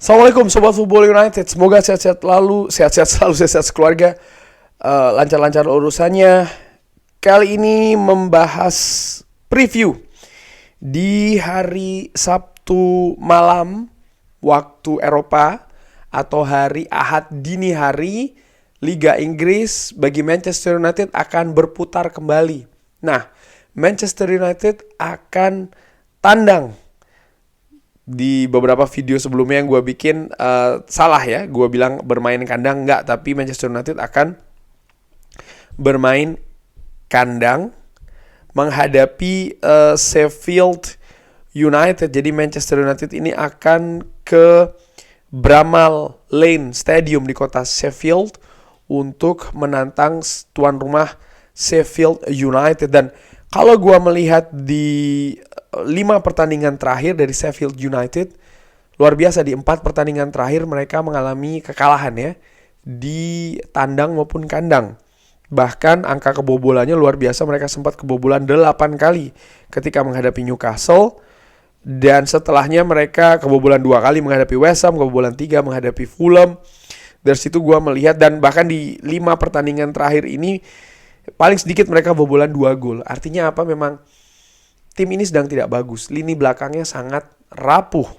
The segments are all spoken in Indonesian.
Assalamualaikum Sobat Football United. Semoga sehat-sehat selalu, sehat-sehat sekeluarga, lancar-lancar urusannya. Kali ini membahas preview di hari Sabtu malam waktu Eropa atau hari Ahad dini hari. Liga Inggris bagi Manchester United akan berputar kembali. Nah, Manchester United akan tandang. Di beberapa video sebelumnya yang gue bikin salah ya, gue bilang bermain kandang, enggak, tapi Manchester United akan bermain kandang menghadapi Sheffield United. Jadi Manchester United ini akan ke Bramall Lane Stadium di kota Sheffield untuk menantang tuan rumah Sheffield United. Dan kalau gue melihat di 5 pertandingan terakhir dari Sheffield United, luar biasa, di 4 pertandingan terakhir mereka mengalami kekalahan ya, di tandang maupun kandang. Bahkan angka kebobolannya luar biasa, mereka sempat kebobolan 8 kali ketika menghadapi Newcastle. Dan setelahnya mereka kebobolan 2 kali menghadapi West Ham, kebobolan 3 menghadapi Fulham. Dari situ gue melihat, dan bahkan di 5 pertandingan terakhir ini paling sedikit mereka kebobolan 2 gol. Artinya apa? Memang tim ini sedang tidak bagus. Lini belakangnya sangat rapuh.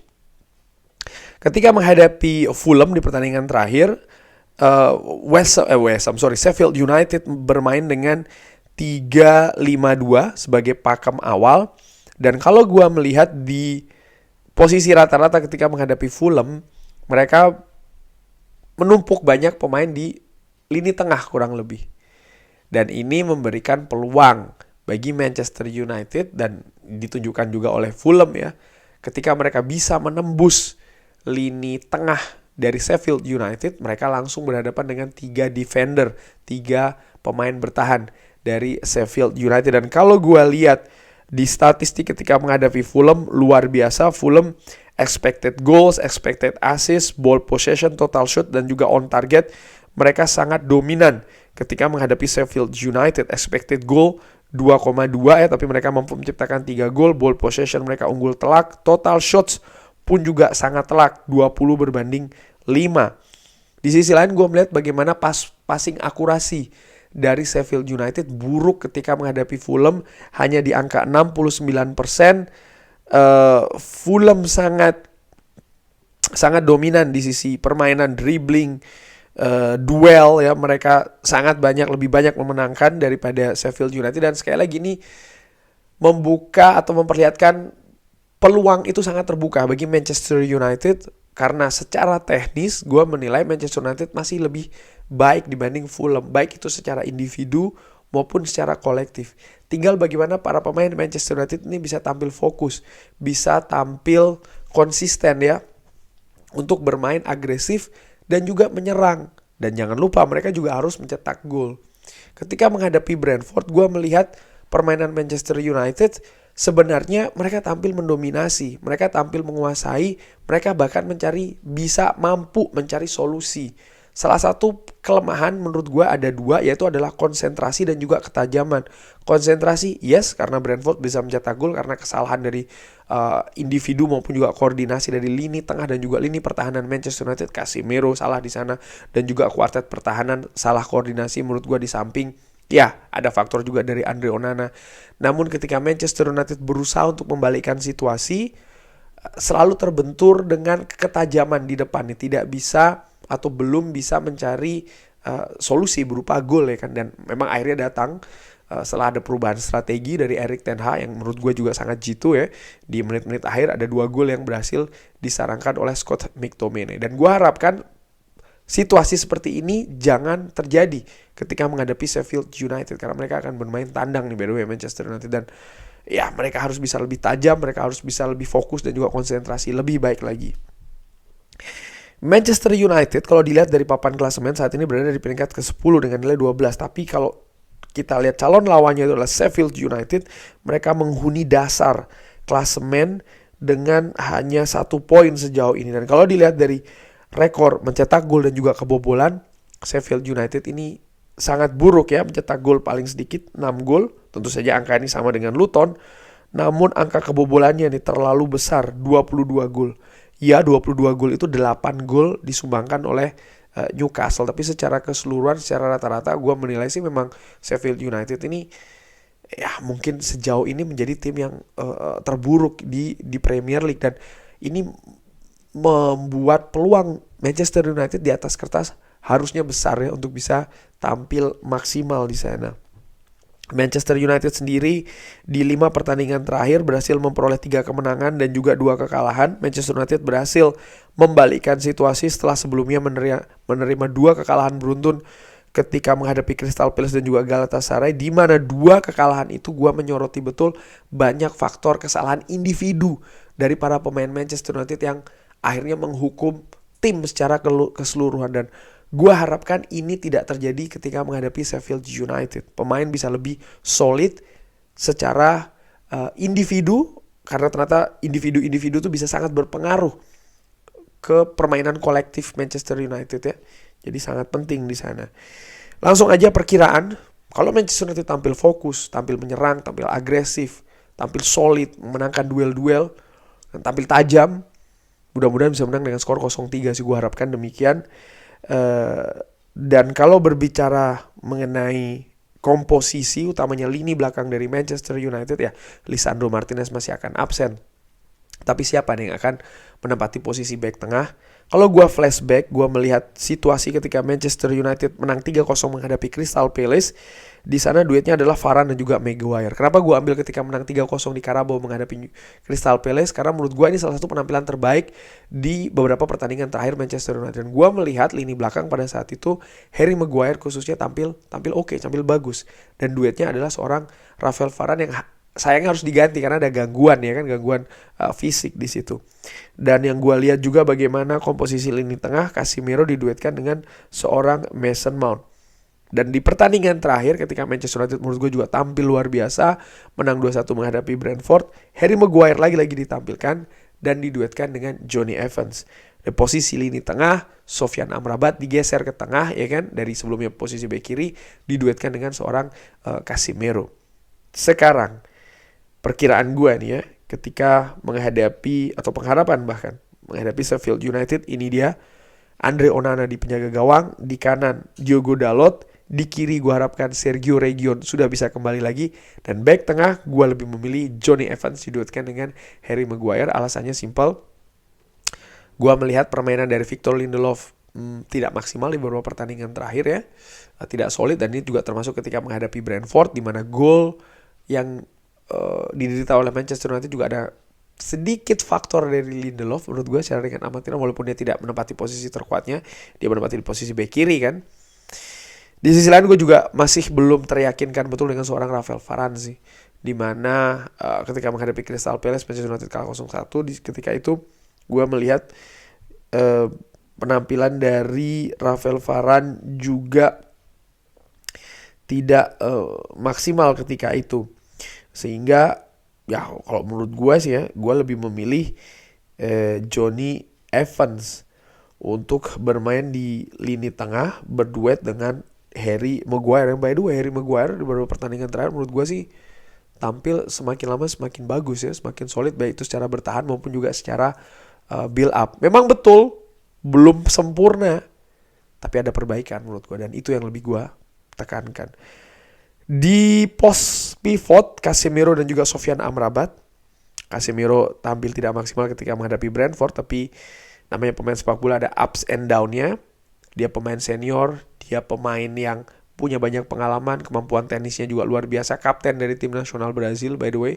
Ketika menghadapi Fulham di pertandingan terakhir, Sheffield United bermain dengan 3-5-2 sebagai pakem awal. Dan kalau gue melihat di posisi rata-rata ketika menghadapi Fulham, mereka menumpuk banyak pemain di lini tengah kurang lebih. Dan ini memberikan peluang bagi Manchester United, dan ditunjukkan juga oleh Fulham ya, ketika mereka bisa menembus lini tengah dari Sheffield United, mereka langsung berhadapan dengan 3 defender, 3 pemain bertahan dari Sheffield United. Dan kalau gue lihat di statistik ketika menghadapi Fulham, luar biasa. Fulham expected goals, expected assist, ball possession, total shot, dan juga on target, mereka sangat dominan ketika menghadapi Sheffield United. Expected goal 2,2 ya, tapi mereka mampu menciptakan 3 gol. Ball possession mereka unggul telak. Total shots pun juga sangat telak, 20 berbanding 5. Di sisi lain gue melihat bagaimana passing akurasi dari Sheffield United buruk ketika menghadapi Fulham, hanya di angka 69%. Fulham sangat dominan di sisi permainan, dribbling, duel ya, mereka sangat lebih banyak memenangkan daripada Sheffield United. Dan sekali lagi ini membuka atau memperlihatkan peluang itu sangat terbuka bagi Manchester United, karena secara teknis gue menilai Manchester United masih lebih baik dibanding Fulham, baik itu secara individu maupun secara kolektif. Tinggal bagaimana para pemain Manchester United ini bisa tampil fokus, bisa tampil konsisten ya, untuk bermain agresif dan juga menyerang. Dan jangan lupa mereka juga harus mencetak gol. Ketika menghadapi Brentford, gue melihat permainan Manchester United sebenarnya mereka tampil mendominasi, mereka tampil menguasai, mereka bahkan mampu mencari solusi. Salah satu kelemahan menurut gue ada 2, yaitu adalah konsentrasi dan juga ketajaman. Konsentrasi, yes, karena Brentford bisa mencetak gol karena kesalahan dari individu maupun juga koordinasi dari lini tengah dan juga lini pertahanan Manchester United. Casemiro salah di sana, dan juga kuartet pertahanan salah koordinasi menurut gue di samping. Ya, ada faktor juga dari Andre Onana. Namun ketika Manchester United berusaha untuk membalikkan situasi, selalu terbentur dengan ketajaman di depan. Tidak bisa atau belum bisa mencari solusi berupa gol ya kan. Dan memang akhirnya datang setelah ada perubahan strategi dari Erik ten Hag yang menurut gue juga sangat jitu ya. Di menit-menit akhir ada 2 gol yang berhasil disarankan oleh Scott McTominay. Dan gue harapkan situasi seperti ini jangan terjadi ketika menghadapi Sheffield United, karena mereka akan bermain tandang nih by the way Manchester United. Dan ya, mereka harus bisa lebih tajam, mereka harus bisa lebih fokus dan juga konsentrasi lebih baik lagi. Manchester United kalau dilihat dari papan klasemen saat ini berada di peringkat ke-10 dengan nilai 12. Tapi kalau kita lihat calon lawannya itu adalah Sheffield United, mereka menghuni dasar klasemen dengan hanya 1 poin sejauh ini. Dan kalau dilihat dari rekor mencetak gol dan juga kebobolan, Sheffield United ini sangat buruk ya, mencetak gol paling sedikit 6 gol. Tentu saja angka ini sama dengan Luton, namun angka kebobolannya ini terlalu besar, 22 gol. Ya 22 gol itu 8 gol disumbangkan oleh Newcastle. Tapi secara keseluruhan, secara rata-rata gue menilai sih memang Sheffield United ini ya mungkin sejauh ini menjadi tim yang terburuk di Premier League. Dan ini membuat peluang Manchester United di atas kertas harusnya besar ya untuk bisa tampil maksimal di sana. Manchester United sendiri di 5 pertandingan terakhir berhasil memperoleh 3 kemenangan dan juga 2 kekalahan. Manchester United berhasil membalikkan situasi setelah sebelumnya menerima 2 kekalahan beruntun ketika menghadapi Crystal Palace dan juga Galatasaray, di mana 2 kekalahan itu gua menyoroti betul banyak faktor kesalahan individu dari para pemain Manchester United yang akhirnya menghukum tim secara keseluruhan. Dan gue harapkan ini tidak terjadi ketika menghadapi Sheffield United. Pemain bisa lebih solid secara individu, karena ternyata individu-individu itu bisa sangat berpengaruh ke permainan kolektif Manchester United ya. Jadi sangat penting di sana. Langsung aja perkiraan. Kalau Manchester United tampil fokus, tampil menyerang, tampil agresif, tampil solid, memenangkan duel-duel, dan tampil tajam, mudah-mudahan bisa menang dengan skor 0-3 sih, gue harapkan demikian. Dan kalau berbicara mengenai komposisi utamanya lini belakang dari Manchester United ya, Lisandro Martinez masih akan absen. Tapi siapa nih yang akan menempati posisi back tengah? Kalau gue flashback, gue melihat situasi ketika Manchester United menang 3-0 menghadapi Crystal Palace. Di sana duetnya adalah Varane dan juga Maguire. Kenapa gue ambil ketika menang 3-0 di Carabao menghadapi Crystal Palace? Karena menurut gue ini salah satu penampilan terbaik di beberapa pertandingan terakhir Manchester United. Dan gue melihat lini belakang pada saat itu, Harry Maguire khususnya tampil oke, tampil bagus. Dan duetnya adalah seorang Rafael Varane yang sayangnya harus diganti karena ada gangguan ya kan, gangguan fisik di situ. Dan yang gue lihat juga bagaimana komposisi lini tengah, Casemiro diduetkan dengan seorang Mason Mount. Dan di pertandingan terakhir ketika Manchester United menurut gue juga tampil luar biasa, menang 2-1 menghadapi Brentford, Harry Maguire lagi-lagi ditampilkan dan diduetkan dengan Johnny Evans. Di posisi lini tengah, Sofyan Amrabat digeser ke tengah ya kan, dari sebelumnya posisi bek kiri diduetkan dengan seorang Casemiro. Sekarang perkiraan gue nih ya, ketika menghadapi atau pengharapan bahkan menghadapi Sheffield United, ini dia Andre Onana di penjaga gawang, di kanan Diogo Dalot, di kiri gue harapkan Sergio Reguilon sudah bisa kembali lagi, dan back tengah gue lebih memilih Johnny Evans diduetkan dengan Harry Maguire. Alasannya simpel, gue melihat permainan dari Victor Lindelof tidak maksimal di beberapa pertandingan terakhir ya, tidak solid, dan ini juga termasuk ketika menghadapi Brentford di mana gol yang diderita oleh Manchester United juga ada sedikit faktor dari Lindelof menurut gue secara ringan amatiran, walaupun dia tidak menempati posisi terkuatnya, dia menempati di posisi bek kiri kan. Di sisi lain gue juga masih belum teryakinkan betul dengan seorang Rafael Varane sih, dimana ketika menghadapi Crystal Palace Manchester United kalah 0-1, ketika itu gue melihat penampilan dari Rafael Varane juga tidak maksimal ketika itu, sehingga ya kalau menurut gue sih ya, gue lebih memilih Johnny Evans untuk bermain di lini tengah berduet dengan Harry Maguire. Yang by the way, Harry Maguire di beberapa pertandingan terakhir menurut gue sih tampil semakin lama semakin bagus ya, semakin solid baik itu secara bertahan maupun juga secara build up. Memang betul belum sempurna, tapi ada perbaikan menurut gue, dan itu yang lebih gue tekankan. Di pos pivot Casemiro dan juga Sofyan Amrabat. Casemiro tampil tidak maksimal ketika menghadapi Brentford, tapi namanya pemain sepak bola ada ups and down-nya. Dia pemain senior, dia pemain yang punya banyak pengalaman, kemampuan tenisnya juga luar biasa, kapten dari tim nasional Brazil by the way.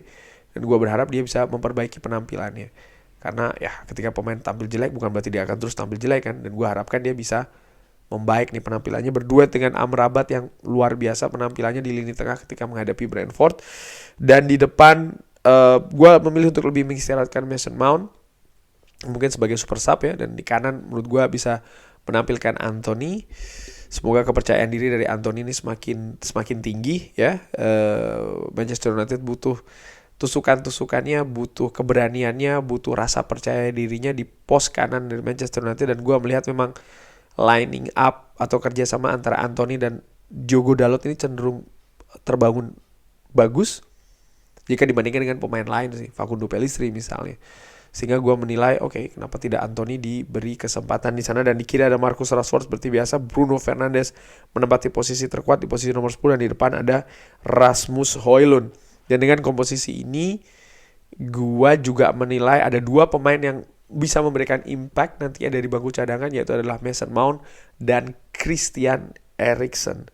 Dan gue berharap dia bisa memperbaiki penampilannya. Karena ya ketika pemain tampil jelek bukan berarti dia akan terus tampil jelek kan. Dan gue harapkan dia bisa membaik nih penampilannya, berduet dengan Amrabat yang luar biasa penampilannya di lini tengah ketika menghadapi Brentford. Dan di depan gue memilih untuk lebih mengistirahatkan Mason Mount mungkin sebagai super sub ya, dan di kanan menurut gue bisa menampilkan Anthony. Semoga kepercayaan diri dari Anthony ini semakin tinggi ya. Manchester United butuh tusukannya, butuh keberaniannya, butuh rasa percaya dirinya di pos kanan dari Manchester United. Dan gue melihat memang lining up atau kerjasama antara Anthony dan Diogo Dalot ini cenderung terbangun bagus jika dibandingkan dengan pemain lain sih, Facundo Pellistri misalnya. Sehingga gue menilai, oke, kenapa tidak Anthony diberi kesempatan di sana. Dan di kiri ada Marcus Rashford seperti biasa. Bruno Fernandes menempati posisi terkuat di posisi nomor 10. Dan di depan ada Rasmus Højlund. Dan dengan komposisi ini, gue juga menilai ada 2 pemain yang bisa memberikan impact nantinya dari bangku cadangan, yaitu adalah Mason Mount dan Christian Eriksen.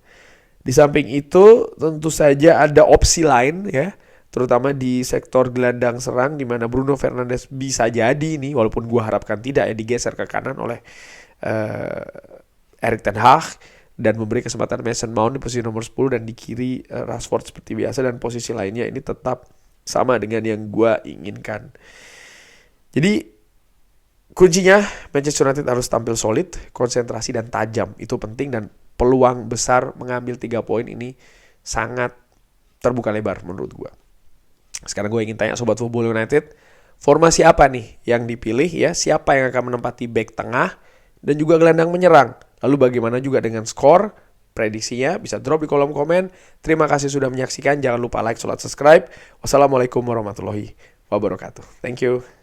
Di samping itu tentu saja ada opsi lain ya, terutama di sektor gelandang serang di mana Bruno Fernandes bisa jadi ini, walaupun gue harapkan tidak ya, digeser ke kanan oleh Erik ten Hag dan memberi kesempatan Mason Mount di posisi nomor 10 dan di kiri Rashford seperti biasa, dan posisi lainnya ini tetap sama dengan yang gue inginkan. Jadi kuncinya Manchester United harus tampil solid, konsentrasi dan tajam. Itu penting, dan peluang besar mengambil 3 poin ini sangat terbuka lebar menurut gue. Sekarang gue ingin tanya Sobat Football United, formasi apa nih yang dipilih ya? Siapa yang akan menempati back tengah dan juga gelandang menyerang? Lalu bagaimana juga dengan skor? Prediksinya bisa drop di kolom komen. Terima kasih sudah menyaksikan. Jangan lupa like, subscribe. Wassalamualaikum warahmatullahi wabarakatuh. Thank you.